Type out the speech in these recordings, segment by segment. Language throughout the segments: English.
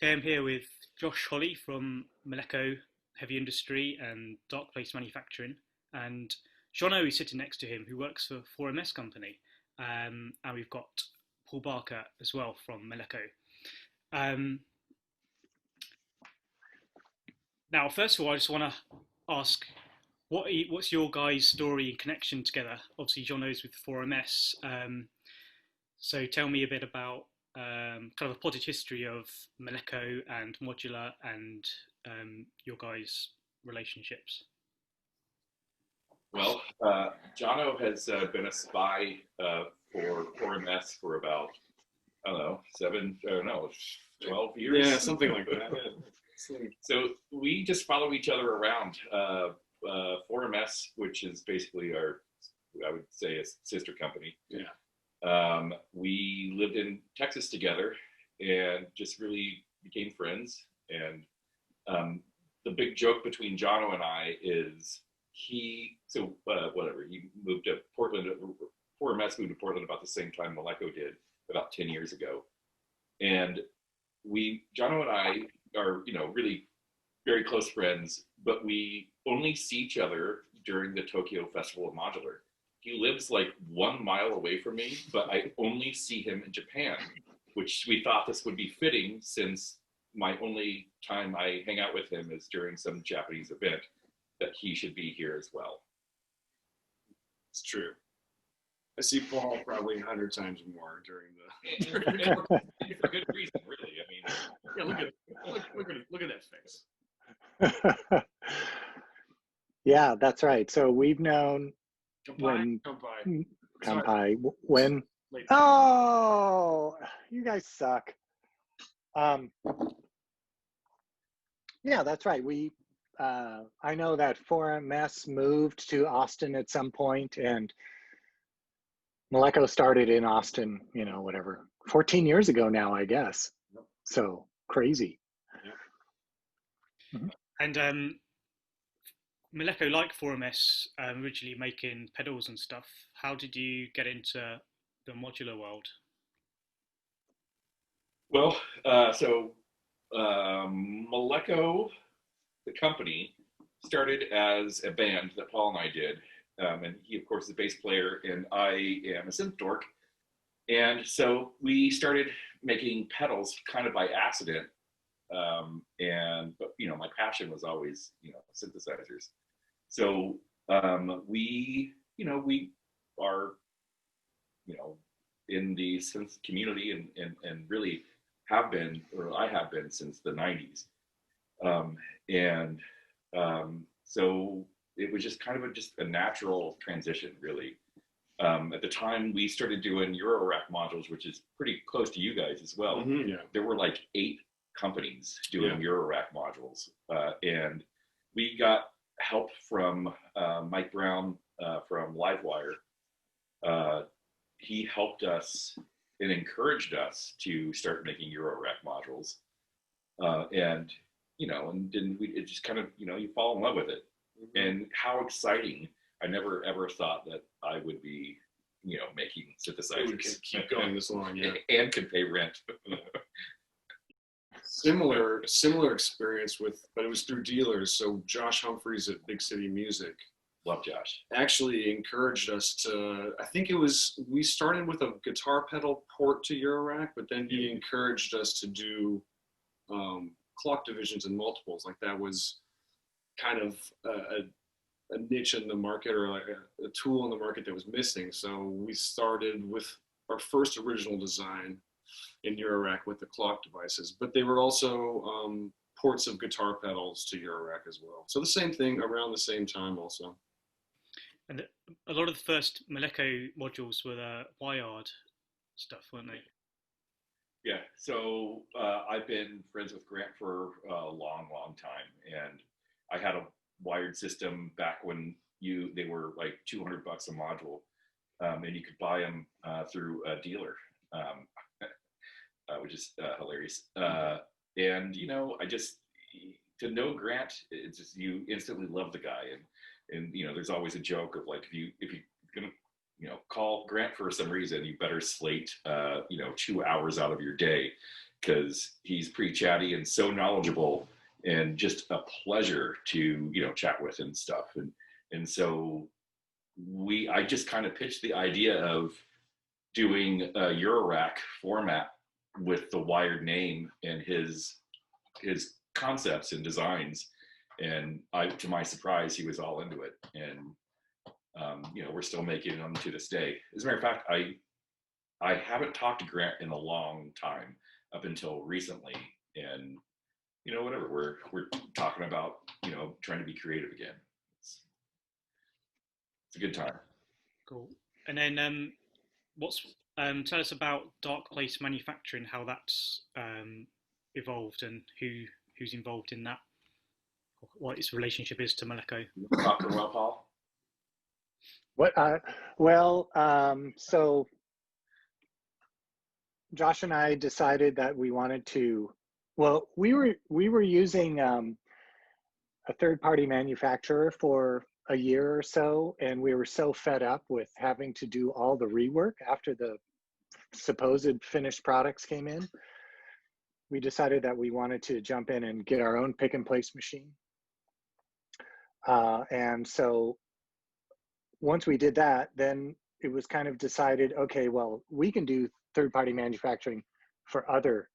Okay, I'm here with Josh Holley from Malekko Heavy Industry and Dark Place Manufacturing, and Jeannot is sitting next to him, who works for TFoM Company, and we've got Paul Barker as well from Malekko. Um, Now, first of all, I just want to ask, what's your guys' story and connection together? Obviously, Jeannot's with TFoM. So tell me a bit about kind of a potted history of Malekko and Modular and your guys' relationships. Well, Jeannot has been a spy for TFoM for about, I don't know, 12 years. Yeah, something like that. So we just follow each other around. TFoM, which is basically our, I would say, a sister company. Yeah. We lived in Texas together and just really became friends. And the big joke between Jeannot and I is he moved to Portland. TFoM moved to Portland about the same time Malekko did, about 10 years ago. And Jeannot and I are, really very close friends, but we only see each other during the Tokyo Festival of Modular. He lives like 1 mile away from me, but I only see him in Japan, which we thought this would be fitting since my only time I hang out with him is during some Japanese event, that he should be here as well. It's true. I see Paul probably 100 times more during the. For good reason, really. I mean, yeah, look at that face. Yeah, that's right. So we've known Kampai. When. Oh, you guys suck. Yeah, that's right. I know that TFoM moved to Austin at some point, and Malekko started in Austin, 14 years ago now, I guess. Yep. So crazy. Yep. Mm-hmm. And Malekko, like TFoM, originally making pedals and stuff. How did you get into the modular world? Well, Malekko, the company, started as a band that Paul and I did. And he, of course, is a bass player, and I am a synth dork. And so we started making pedals kind of by accident. But my passion was always, synthesizers. So we are, in the synth community and really have been, or I have been since the 90s. So it was just kind of a natural transition, really. At the time, we started doing Eurorack modules, which is pretty close to you guys as well. Mm-hmm, yeah. There were like 8 companies doing Eurorack modules. And we got help from Mike Brown from Livewire. He helped us and encouraged us to start making Eurorack modules. It just kind of, you fall in love with it. Mm-hmm. And how exciting. I never ever thought that I would be, making synthesizers. We can keep going this long, yeah. And could pay rent. Similar experience but it was through dealers. So Josh Humphreys at Big City Music. Love Josh. Actually encouraged us to, we started with a guitar pedal port to Eurorack, but then he encouraged us to do clock divisions and multiples. Like that was kind of a niche in the market, or like a tool in the market that was missing. So we started with our first original design in Eurorack with the clock devices, but they were also ports of guitar pedals to Eurorack as well. So the same thing around the same time also. And a lot of the first Malekko modules were the wired stuff, weren't they? Yeah, so I've been friends with Grant for a long, long time, and I had a wired system back when they were like $200 a module, and you could buy them through a dealer, which is hilarious. And to know Grant, it's just, you instantly love the guy, and there's always a joke of like, if you're gonna call Grant for some reason, you better slate 2 hours out of your day, because he's pretty chatty and so knowledgeable and just a pleasure to, chat with and stuff. And so I just kind of pitched the idea of doing a Eurorack format with the Wired name and his concepts and designs. And to my surprise, he was all into it. And we're still making them to this day. As a matter of fact, I haven't talked to Grant in a long time up until recently, and whatever, we're talking about trying to be creative again. It's a good time. Cool. And then tell us about Dark Place Manufacturing, how that's evolved, and who's involved in that, what its relationship is to Malekko. Talking well, Paul. So Josh and I decided that we wanted to. Well, we were using a third-party manufacturer for a year or so, and we were so fed up with having to do all the rework after the supposed finished products came in. We decided that we wanted to jump in and get our own pick and place machine. And so once we did that, then it was kind of decided, okay, well, we can do third-party manufacturing for other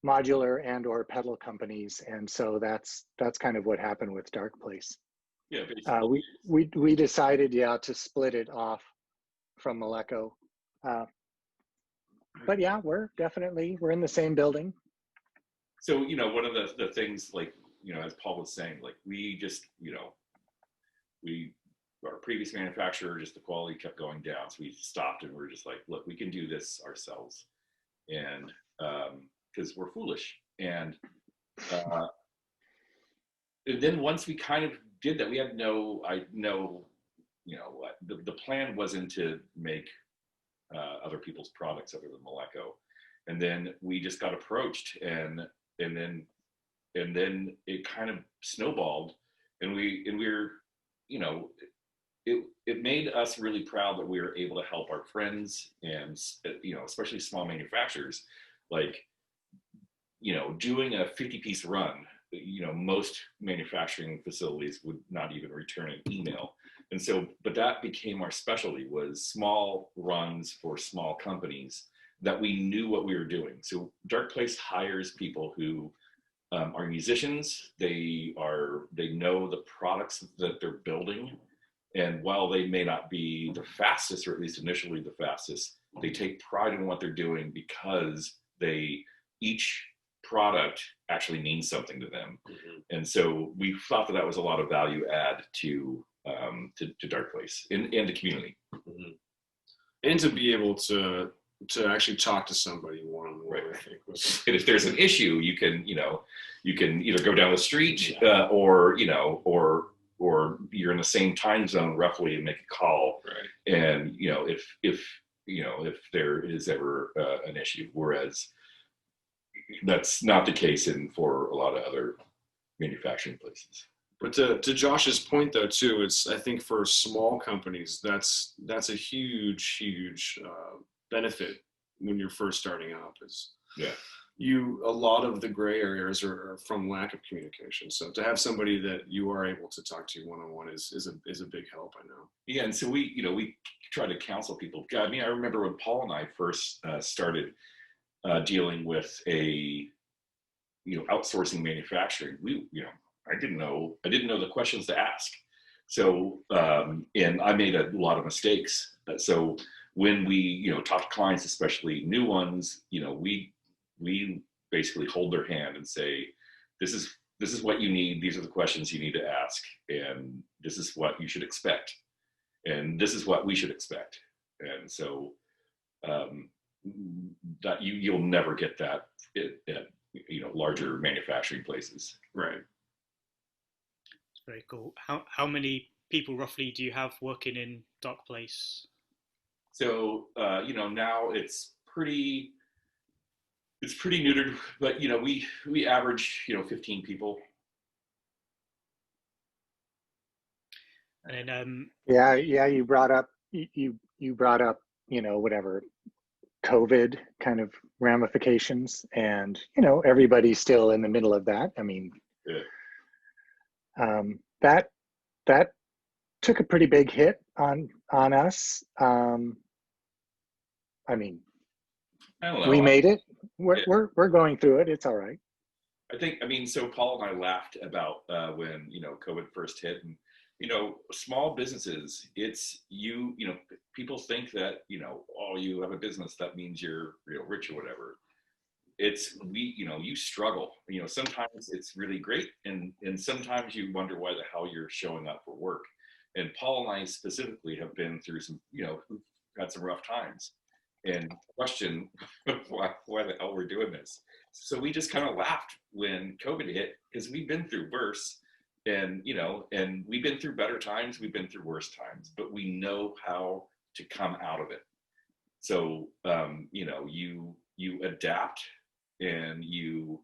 modular and or pedal companies. And so that's kind of what happened with Dark Place. Yeah, basically. We decided, to split it off from Malekko. But yeah, we're in the same building. So, one of the things, like, as Paul was saying, like, we just, our previous manufacturer, just the quality kept going down. So we stopped and we're just like, look, we can do this ourselves. And because we're foolish. And then once we kind of did that, we had the plan wasn't to make other people's products other than Malekko. And then we just got approached, and then it kind of snowballed, and we're it made us really proud that we were able to help our friends and especially small manufacturers, like doing a 50-piece run. Most manufacturing facilities would not even return an email. And so, but that became our specialty, was small runs for small companies that we knew what we were doing. So Dark Place hires people who are musicians. They know the products that they're building. And while they may not be the fastest, or at least initially the fastest, they take pride in what they're doing because each product actually means something to them. Mm-hmm. And so we thought that was a lot of value add to Dark Place and the community. Mm-hmm. And to be able to actually talk to somebody one-on-one, right. I think and if there's an issue, you can either go down the street, or you're in the same time zone roughly and make a call. Right. And if there is ever an issue, whereas that's not the case for a lot of other manufacturing places. But to Josh's point, though, too, I think for small companies, that's a huge benefit when you're first starting out. A lot of the gray areas are from lack of communication. So to have somebody that you are able to talk to one-on-one is a big help, I know. Yeah, and so we try to counsel people. I mean, I remember when Paul and I first started dealing with outsourcing manufacturing. I didn't know the questions to ask. So and I made a lot of mistakes. So when we talk to clients, especially new ones, we basically hold their hand and say, this is what you need. These are the questions you need to ask, and this is what you should expect, and this is what we should expect. And so that you'll never get that at larger manufacturing places. Right. It's very cool. How many people roughly do you have working in Dark Place? So now it's pretty neutered, but we average 15 people. And then you brought up whatever COVID kind of ramifications, and everybody's still in the middle of that. I mean, that that took a pretty big hit on us. I mean, I don't know. we made it. We're going through it. It's all right. I mean, so Paul and I laughed about when COVID first hit, and small businesses. It's people think that oh, you have a business, that means you're rich or whatever. It's you struggle. Sometimes it's really great, and sometimes you wonder why the hell you're showing up for work. And Paul and I specifically have been through some who've had some rough times, and question why the hell we're doing this. So we just kind of laughed when COVID hit, because we've been through worse, and and we've been through better times, we've been through worse times, but we know how to come out of it. So you adapt, and you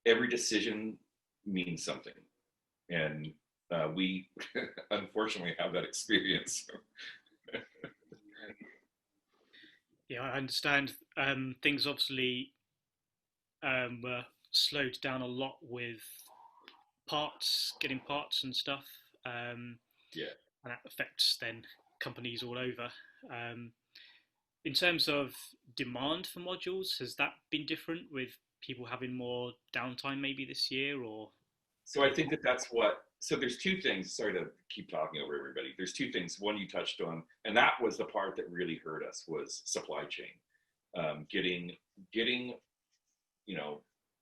every decision means something, and we unfortunately have that experience. Yeah, I understand. Things obviously were slowed down a lot with getting parts and stuff. Yeah. And that affects then companies all over. In terms of demand for modules, has that been different with people having more downtime maybe this year, or? So I think that's what. So there's two things. Sorry to keep talking over everybody. There's two things. One you touched on, and that was the part that really hurt us, was supply chain. Getting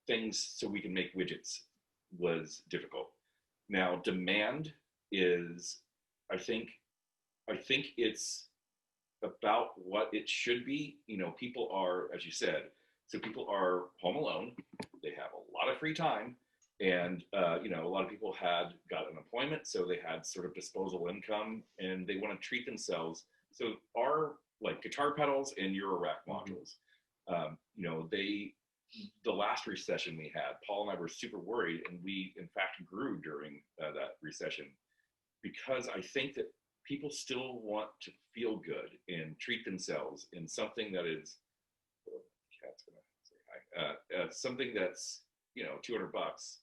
things so we can make widgets was difficult. Now demand is, I think it's about what it should be. People are, as you said, so people are home alone. They have a lot of free time, and a lot of people got unemployment, so they had sort of disposable income, and they want to treat themselves. So our guitar pedals and Eurorack modules, the last recession we had, Paul and I were super worried, and we in fact grew during that recession, because I think that people still want to feel good and treat themselves in something that is, cat's gonna say hi, something that's $200.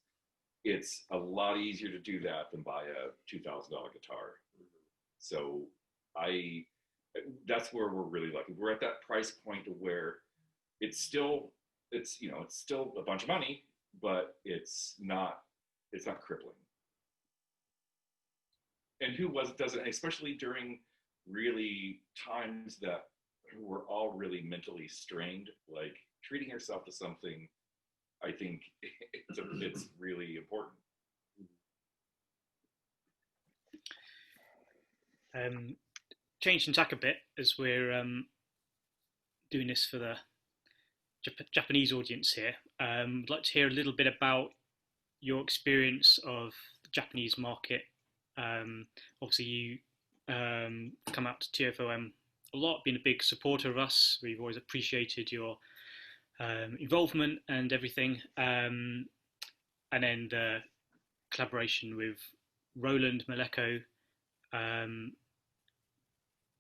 It's a lot easier to do that than buy a $2,000 guitar. So that's where we're really lucky. We're at that price point where it's still a bunch of money, but it's not crippling. And who doesn't, especially during really times that we're all really mentally strained, like treating yourself to something, I think it's really important. Changing tack a bit, as we're doing this for the Japanese audience here. I'd like to hear a little bit about your experience of the Japanese market. Obviously, you come out to TFoM a lot, been a big supporter of us. We've always appreciated your involvement and everything. And then the collaboration with Roland, Malekko, and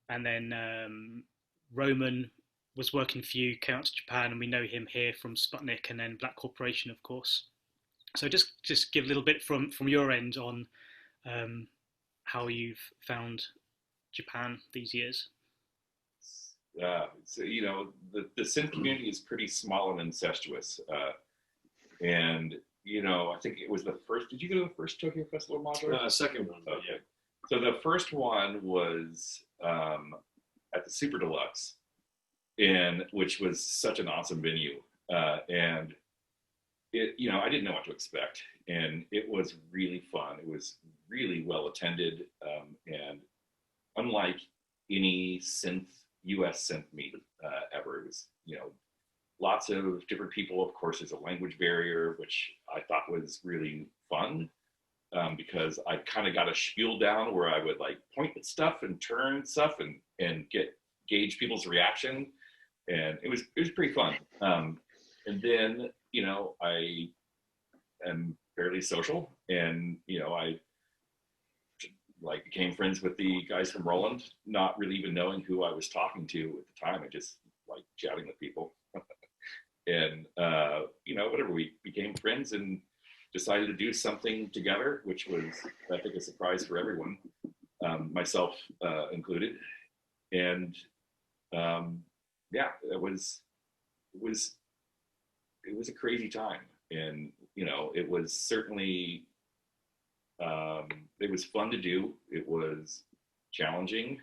then Roman was working for you, came out to Japan, and we know him here from Sputnik and then Black Corporation, of course. So just give a little bit from your end on how you've found Japan these years. So the synth community is pretty small and incestuous, and I think it was the first. Did you go to the first Tokyo Festival module? Second one. Okay. Yeah. So the first one was at the Super Deluxe, which was such an awesome venue, and it I didn't know what to expect, and it was really fun. It was really well attended, and unlike any U.S. synth meet ever, it was lots of different people. Of course, there's a language barrier, which I thought was really fun, because I kind of got a spiel down where I would point at stuff and turn stuff and gauge people's reaction, and it was pretty fun. And then I am fairly social, and I became friends with the guys from Roland, not really even knowing who I was talking to at the time. I just like chatting with people. And whatever, we became friends and decided to do something together, which was, I think, a surprise for everyone, myself included. And it was a crazy time, and it was certainly it was fun to do. It was challenging.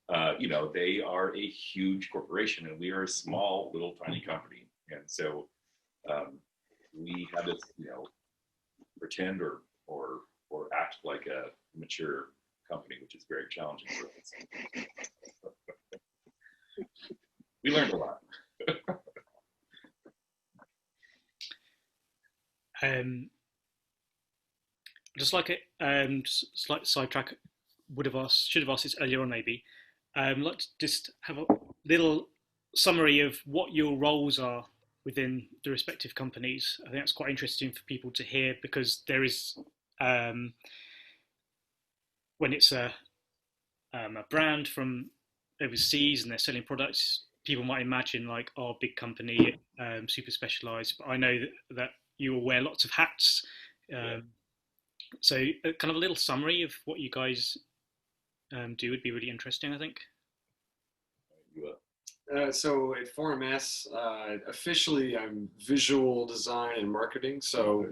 They are a huge corporation, and we are a small, little, tiny company, and so we had to, pretend or act like a mature company, which is very challenging for us. We learned a lot. Just like it, slight sidetrack. Should have asked this earlier on, maybe. Like to just have a little summary of what your roles are within the respective companies. I think that's quite interesting for people to hear, because there is, when it's a brand from overseas and they're selling products, people might imagine like, oh, big company, super specialized. But I know that you will wear lots of hats. So kind of a little summary of what you guys do would be really interesting, I think. So at TFoM2020, officially I'm visual design and marketing. So,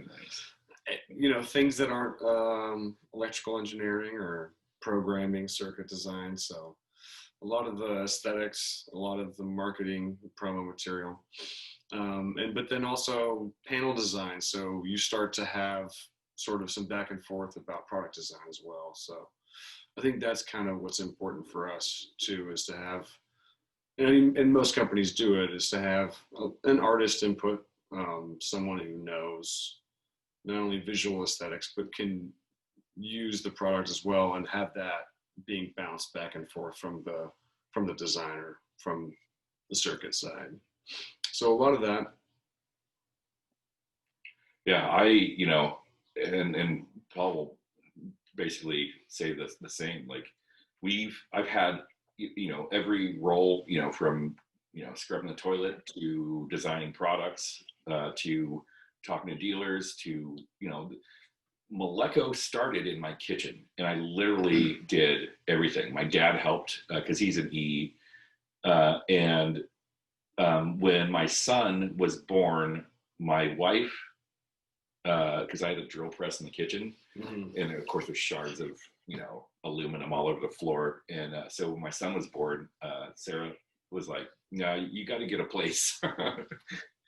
things that aren't electrical engineering or programming, circuit design. So a lot of the aesthetics, a lot of the marketing, promo material. But then also panel design. So you start to have sort of some back and forth about product design as well. So I think that's kind of what's important for us too, is to have, and most companies do it, is to have an artist input, someone who knows not only visual aesthetics, but can use the product as well, and have that being bounced back and forth from the designer, from the circuit side. So a lot of that. Yeah, and Paul will basically say the same. Like I've had, every role, from, scrubbing the toilet to designing products, to talking to dealers, to, Malekko started in my kitchen, and I literally did everything. My dad helped because he's an E. And when my son was born, my wife, because I had a drill press in the kitchen, and of course there's shards of aluminum all over the floor, and so when my son was born, Sarah was like, "No, you got to get a place,"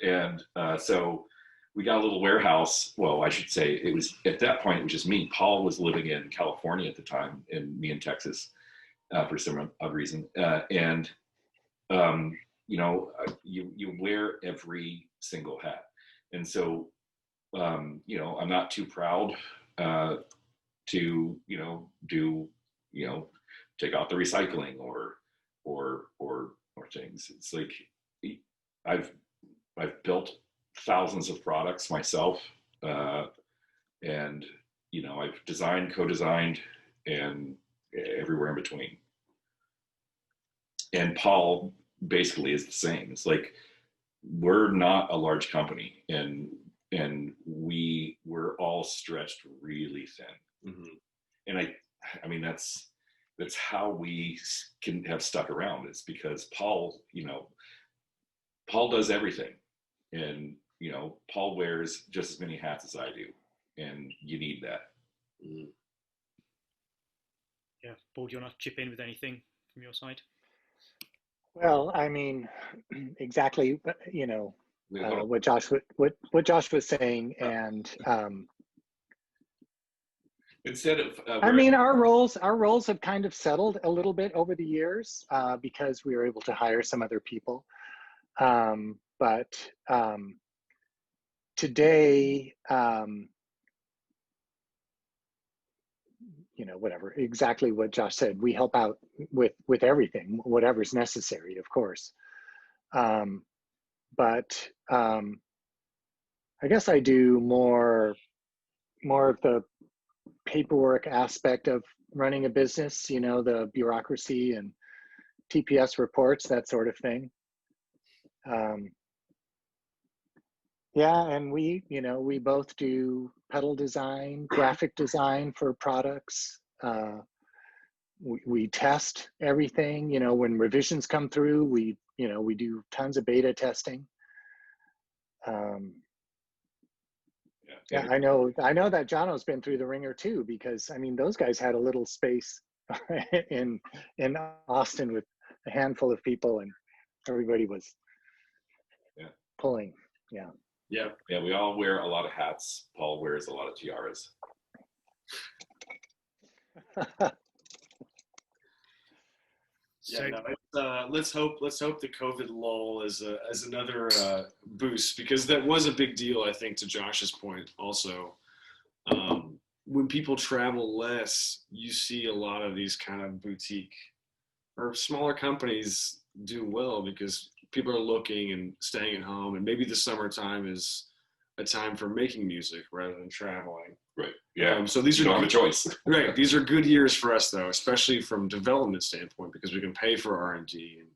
and so we got a little warehouse. Well, I should say, it was at that point it was just me. Paul was living in California at the time, and me in Texas for some odd reason, and you wear every single hat, and so. I'm not too proud to do take out the recycling or things. It's like I've built thousands of products myself, and I've designed, co-designed, and everywhere in between. And Paul basically is the same. It's like we're not a large company, and we're all stretched really thin. And I mean that's how we can have stuck around. It's because Paul does everything, and Paul wears just as many hats as I do, and you need that. Yeah, Paul, do you want to chip in with anything from your side? Well, I mean, exactly, what Josh was saying, and instead of I mean, our roles have kind of settled a little bit over the years, because we were able to hire some other people, but today, whatever, exactly what Josh said, we help out with everything, whatever's necessary, of course. But I guess I do more of the paperwork aspect of running a business, the bureaucracy and TPS reports, that sort of thing. Yeah, and we both do pedal design, graphic design for products. We test everything. When revisions come through, we do tons of beta testing. Yeah, I know that Jeannot's been through the ringer too, because I mean those guys had a little space in Austin with a handful of people, and everybody was pulling. Yeah. We all wear a lot of hats. Paul wears a lot of tiaras. So let's hope the COVID lull is another boost, because that was a big deal, I think, to Josh's point. Also, when people travel less, you see a lot of these kind of boutique or smaller companies do well because people are looking and staying at home, and maybe the summertime is a time for making music rather than traveling. Right. Yeah. So these you are don't have a choice. Right. These are good years for us, though, especially from development standpoint, because we can pay for R&D and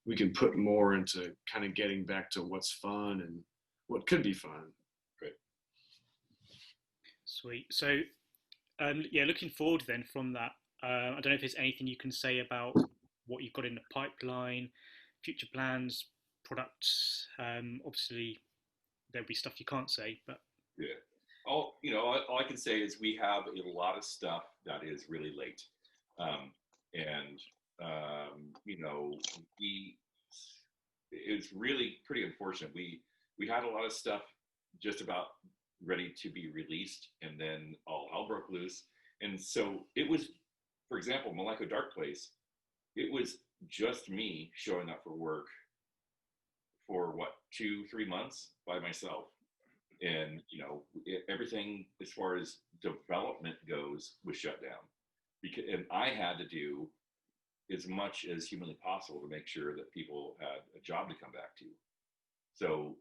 we can put more into kind of getting back to what's fun and what could be fun. Great. Sweet. So, looking forward then from that, I don't know if there's anything you can say about what you've got in the pipeline, future plans, products. Obviously, there'll be stuff you can't say, but yeah. All I can say is we have a lot of stuff that is really late, it's really pretty unfortunate. We had a lot of stuff just about ready to be released, and then all hell broke loose. And so it was, for example, Malekko Dark Place. It was just me showing up for work for 2-3 months by myself. And everything as far as development goes was shut down, and I had to do as much as humanly possible to make sure that people had a job to come back to. So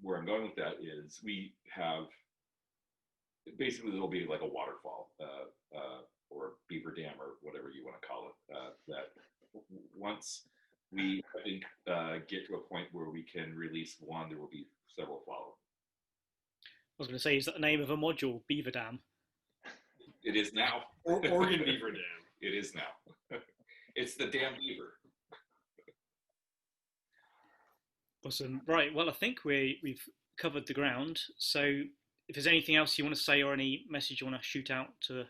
where I'm going with that is we have basically there'll be like a waterfall or beaver dam or whatever you want to call it, that once we I think get to a point where we can release one, there will be several follow. I was going to say, is that the name of a module, Beaver Dam? It is now. Oregon Beaver Dam. It is now. It's the damn beaver. Awesome. Right. Well, I think we've covered the ground. So, if there's anything else you want to say or any message you want to shoot out to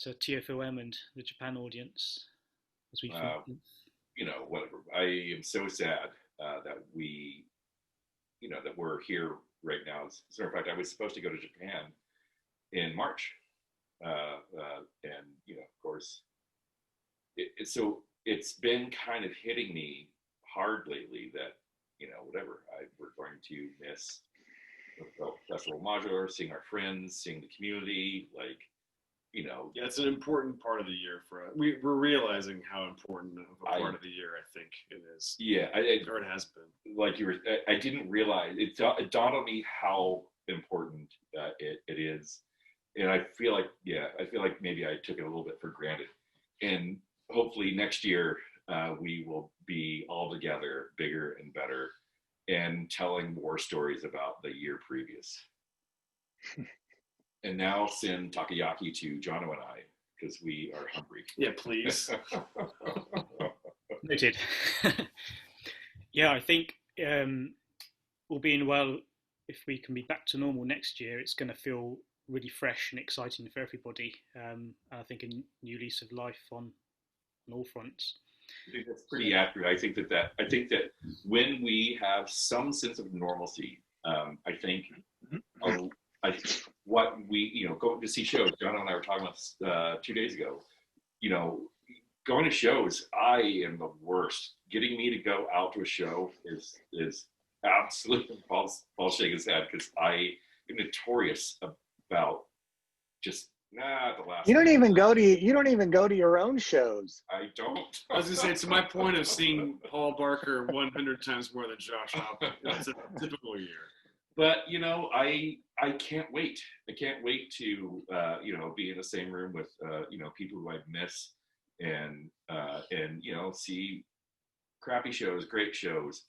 TFoM and the Japan audience, as we whatever. I am so sad that we're here right now. As a matter of fact, I was supposed to go to Japan in March, and of course, so it's been kind of hitting me hard lately that we're going to miss the festival modular, seeing our friends, seeing the community, Yeah, it's an important part of the year for us. We're realizing how important of a part of the year I think it is. Yeah, or it has been. Like I didn't realize it dawned on me how important it is, and I feel like maybe I took it a little bit for granted. And hopefully next year we will be all together, bigger and better, and telling more stories about the year previous. And now send takoyaki to Jeannot and I, because we are hungry. Yeah, please. Noted. Yeah, I think all being well, if we can be back to normal next year, it's going to feel really fresh and exciting for everybody. And I think a new lease of life on all fronts. I think that's pretty accurate. I think that when we have some sense of normalcy, I think what we going to see shows. John and I were talking about 2 days ago. Going to shows, I am the worst. Getting me to go out to a show is absolutely Paul's shaking his head, because I am notorious about just the last. You don't even go to your own shows. I don't. I was gonna say, to my point of seeing Paul Barker 100 times more than Josh Hoppe, it's a typical year. But I can't wait. I can't wait to be in the same room with people who I miss, and see crappy shows, great shows,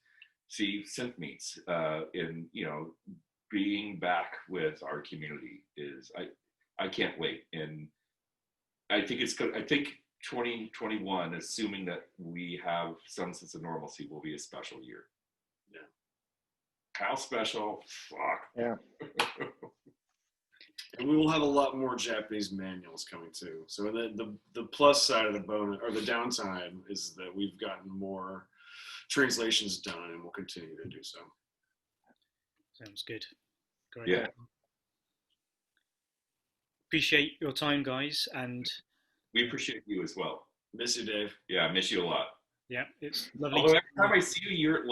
see synth meets, and being back with our community is I can't wait, and I think it's good. I think 2021, assuming that we have some sense of normalcy, will be a special year. Yeah. How special? Fuck. Yeah. And we will have a lot more Japanese manuals coming too. So the plus side of the bonus, or the downside, is that we've gotten more translations done, and we'll continue to do so. Sounds good. Great. Yeah. Appreciate your time, guys, and We appreciate you as well. Miss you, Dave. Yeah, I miss you a lot. yeah, it's lovely. Although every time I see you,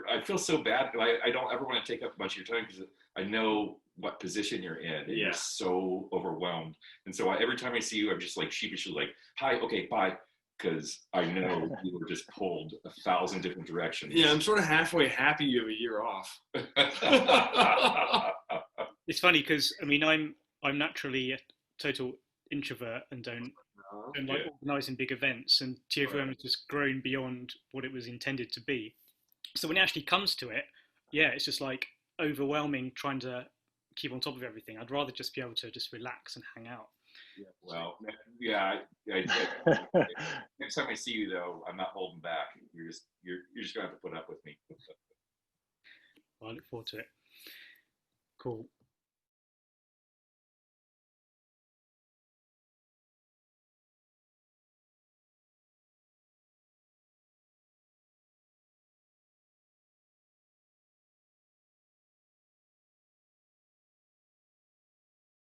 I feel so bad. I don't ever want to take up much of your time because I know what position you're in, and you're so overwhelmed. And so every time I see you, I'm just like sheepishly like, hi, okay, bye. Because I know you were just pulled 1,000 different directions. Yeah, I'm sort of halfway happy you have a year off. It's funny because I mean I'm naturally a total introvert and don't like organising big events, and TFoM has just grown beyond what it was intended to be. So when it actually comes to it, yeah, it's just like overwhelming trying to keep on top of everything. I'd rather just be able to just relax and hang out. Yeah, well, next time I see you, though, I'm not holding back. You're just gonna have to put up with me. Well, I look forward to it. Cool.